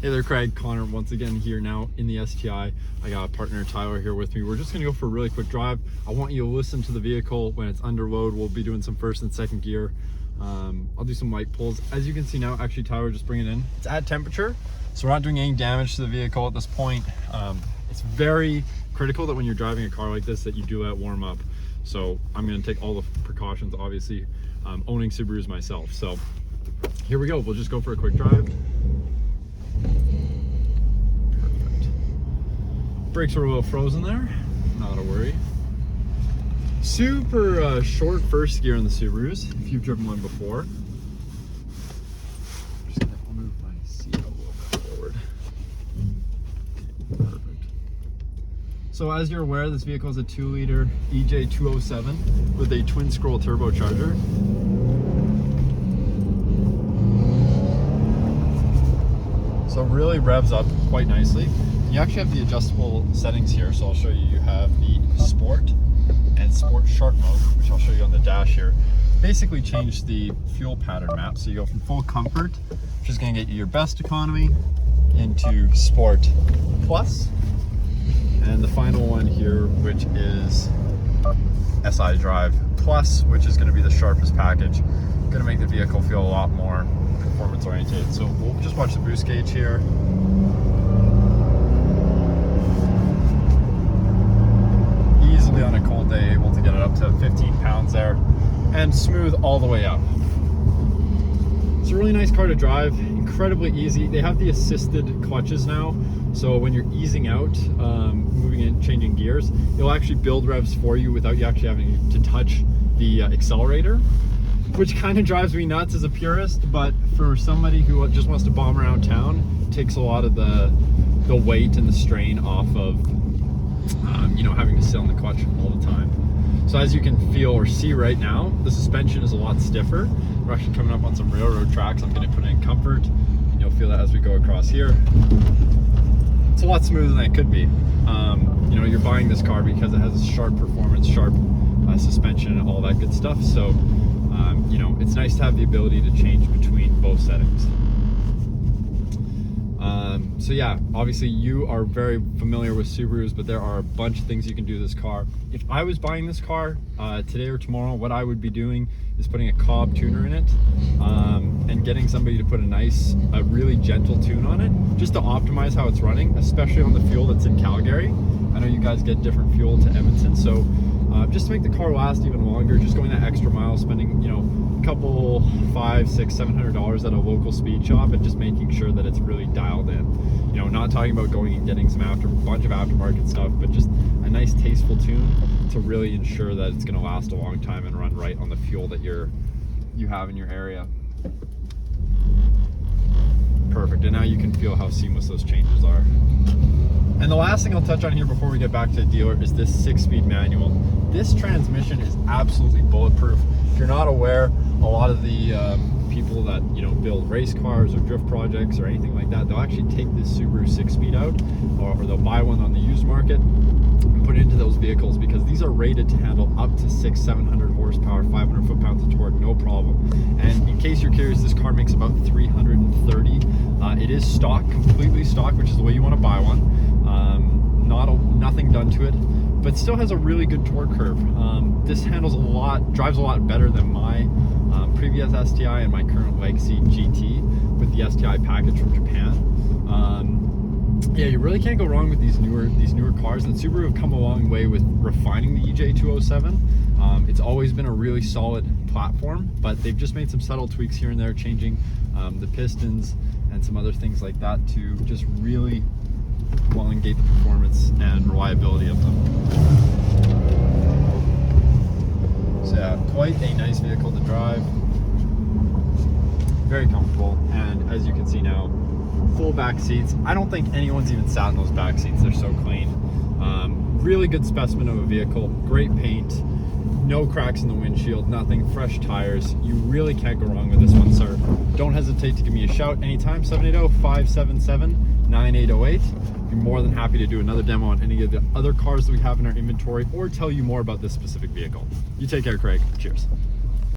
Hey there, Craig. Connor once again here now in the STI. I got a partner, Tyler, here with me. We're just gonna go for a really quick drive. I want you to listen to the vehicle when it's under load. We'll be doing some first and second gear. I'll do some light pulls. As you can see now, actually Tyler just bring it in. It's at temperature, so we're not doing any damage to the vehicle at this point. It's very critical that when you're driving a car like this that you do let it warm up. So I'm gonna take all the precautions, obviously, owning Subarus myself. So here we go. We'll just go for a quick drive. Perfect. Brakes are a little frozen there, not a worry. Super short first gear in the Subarus, if you've driven one before. Just gonna move my seat a little bit forward. Okay, perfect. So as you're aware, this vehicle is a 2-liter EJ207 with a twin scroll turbocharger. So it really revs up quite nicely. You actually have the adjustable settings here, so I'll show you. You have the Sport and Sport Sharp mode, which I'll show you on the dash here. Basically change the fuel pattern map, so you go from full comfort, which is going to get you your best economy, into Sport Plus, and the final one here, which is SI Drive Plus, which is going to be the sharpest package. Going to make the vehicle feel a lot more performance oriented. So we'll just watch the boost gauge here. Easily on a cold day, able to get it up to 15 pounds there, and smooth all the way up. It's a really nice car to drive, incredibly easy. They have the assisted clutches now, so when you're easing out, moving in, changing gears, it'll actually build revs for you without you actually having to touch the accelerator, which kind of drives me nuts as a purist, but for somebody who just wants to bomb around town, it takes a lot of the weight and the strain off of you know, having to sit on the clutch all the time. So as you can feel or see right now, the suspension is a lot stiffer. We're actually coming up on some railroad tracks. I'm going to put it in comfort, and you'll feel that as we go across here. It's a lot smoother than it could be. You know, you're buying this car because it has a sharp performance, sharp suspension, and all that good stuff. So you know, it's nice to have the ability to change between both settings. So yeah, obviously you are very familiar with Subarus, but there are a bunch of things you can do with this car. If I was buying this car today or tomorrow, what I would be doing is putting a Cobb tuner in it, and getting somebody to put a really gentle tune on it, just to optimize how it's running, especially on the fuel that's in Calgary. I know you guys get different fuel to Edmonton, so just to make the car last even longer, just going that extra mile, spending, you know, a couple $500, $600, $700 at a local speed shop, and just making sure that it's really dialed in. You know, not talking about going and getting some bunch of aftermarket stuff, but just a nice tasteful tune to really ensure that it's going to last a long time and run right on the fuel that you have in your area. Perfect, and now you can feel how seamless those changes are. And the last thing I'll touch on here before we get back to the dealer is this 6-speed manual. This transmission is absolutely bulletproof. If you're not aware, a lot of the people that, you know, build race cars or drift projects or anything like that, they'll actually take this Subaru 6-speed out, or they'll buy one on the used market and put it into those vehicles, because these are rated to handle up to 600-700 horsepower, 500 foot-pounds of torque, no problem. And in case you're curious, this car makes about 330. It is stock, completely stock, which is the way you want to buy one. Nothing done to it, but still has a really good torque curve. This handles a lot, drives a lot better than my previous STI and my current Legacy GT with the STI package from Japan. Yeah, you really can't go wrong with these newer cars, and Subaru have come a long way with refining the EJ207. It's always been a really solid platform, but they've just made some subtle tweaks here and there, changing the pistons and some other things like that to just really elongate the performance and reliability of them. So yeah, quite a nice vehicle to drive. Very comfortable, and as you can see now, full back seats. I don't think anyone's even sat in those back seats. They're so clean. Really good specimen of a vehicle. Great paint. No cracks in the windshield, nothing, fresh tires. You really can't go wrong with this one, sir. Don't hesitate to give me a shout anytime, 780-577-9808. Be more than happy to do another demo on any of the other cars that we have in our inventory, or tell you more about this specific vehicle. You take care, Craig. Cheers.